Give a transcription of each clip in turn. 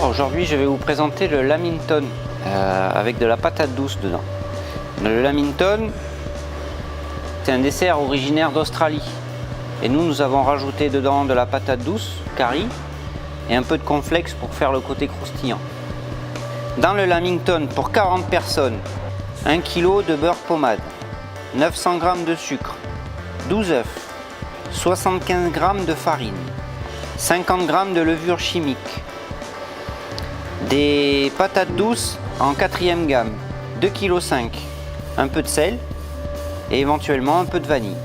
Bonjour, aujourd'hui je vais vous présenter le Lamington avec de la patate douce dedans. Le Lamington, c'est un dessert originaire d'Australie et nous avons rajouté dedans de la patate douce, curry et un peu de cornflakes pour faire le côté croustillant. Dans le Lamington, pour 40 personnes, 1 kg de beurre pommade, 900 g de sucre, 12 œufs, 75 g de farine, 50 g de levure chimique, des patates douces en 4e gamme, 2,5 kg, un peu de sel et éventuellement un peu de vanille.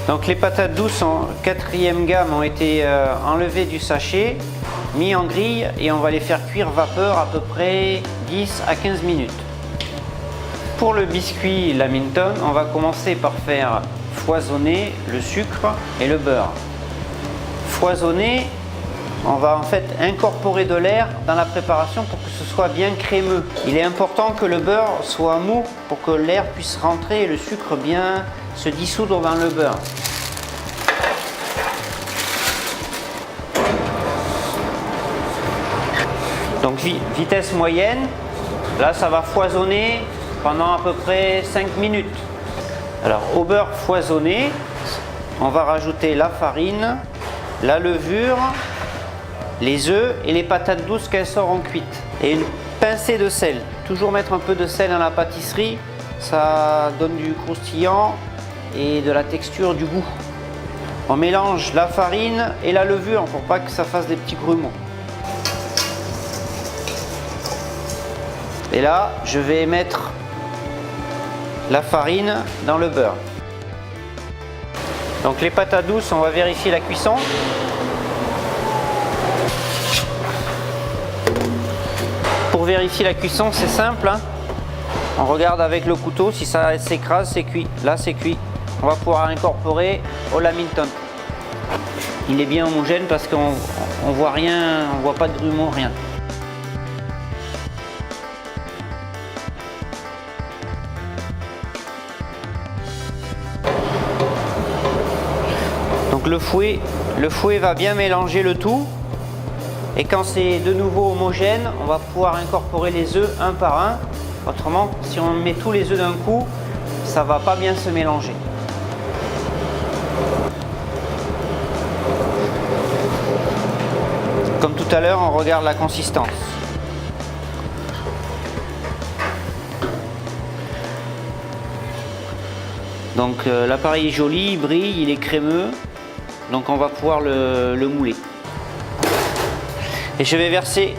Donc les patates douces en 4e gamme ont été enlevées du sachet, mis en grille et on va les faire cuire vapeur à peu près 10 à 15 minutes. Pour le biscuit Lamington, on va commencer par faire foisonner le sucre et le beurre. Foisonner, on va en fait incorporer de l'air dans la préparation pour que ce soit bien crémeux. Il est important que le beurre soit mou pour que l'air puisse rentrer et le sucre bien se dissoudre dans le beurre. Donc vitesse moyenne, là ça va foisonner pendant à peu près 5 minutes. Alors au beurre foisonné, on va rajouter la farine, la levure, les œufs et les patates douces qu'elles seront cuites. Et une pincée de sel. Toujours mettre un peu de sel dans la pâtisserie, ça donne du croustillant et de la texture, du goût. On mélange la farine et la levure pour pas que ça fasse des petits grumeaux. Et là, je vais mettre la farine dans le beurre. Donc les patates douces, on va vérifier la cuisson. Pour vérifier la cuisson, c'est simple, hein. On regarde avec le couteau, si ça s'écrase, c'est cuit. Là, c'est cuit. On va pouvoir incorporer au Lamington. Il est bien homogène parce qu'on voit rien, on voit pas de grumeaux, rien. Donc le fouet va bien mélanger le tout. Et quand c'est de nouveau homogène, on va pouvoir incorporer les œufs un par un. Autrement, si on met tous les œufs d'un coup, ça va pas bien se mélanger. Comme tout à l'heure, on regarde la consistance. Donc l'appareil est joli, il brille, il est crémeux. Donc on va pouvoir le mouler. Et je vais verser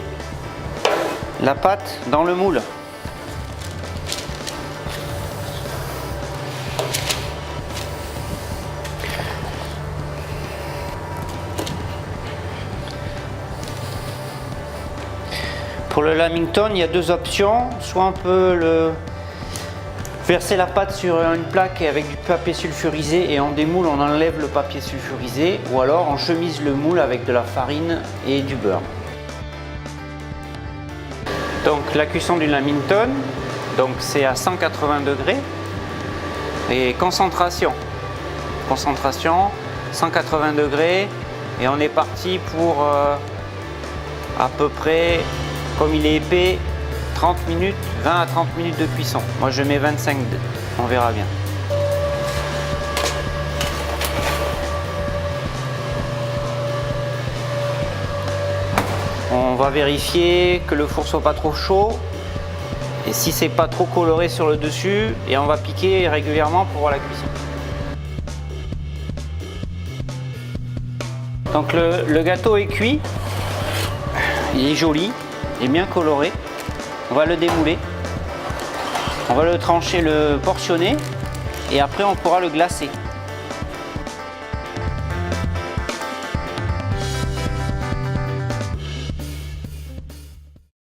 la pâte dans le moule. Pour le Lamington, il y a deux options. Soit on peut verser la pâte sur une plaque avec du papier sulfurisé et on démoule, on enlève le papier sulfurisé, ou alors on chemise le moule avec de la farine et du beurre. Donc la cuisson du Lamington, donc c'est à 180 degrés et concentration 180 degrés et on est parti pour à peu près, comme il est épais, 30 minutes, 20 à 30 minutes de cuisson. Moi je mets 25, on verra bien. On va vérifier que le four soit pas trop chaud et si c'est pas trop coloré sur le dessus, et on va piquer régulièrement pour voir la cuisson. Donc le gâteau est cuit, il est joli, il est bien coloré. On va le démouler, on va le trancher, le portionner et après on pourra le glacer.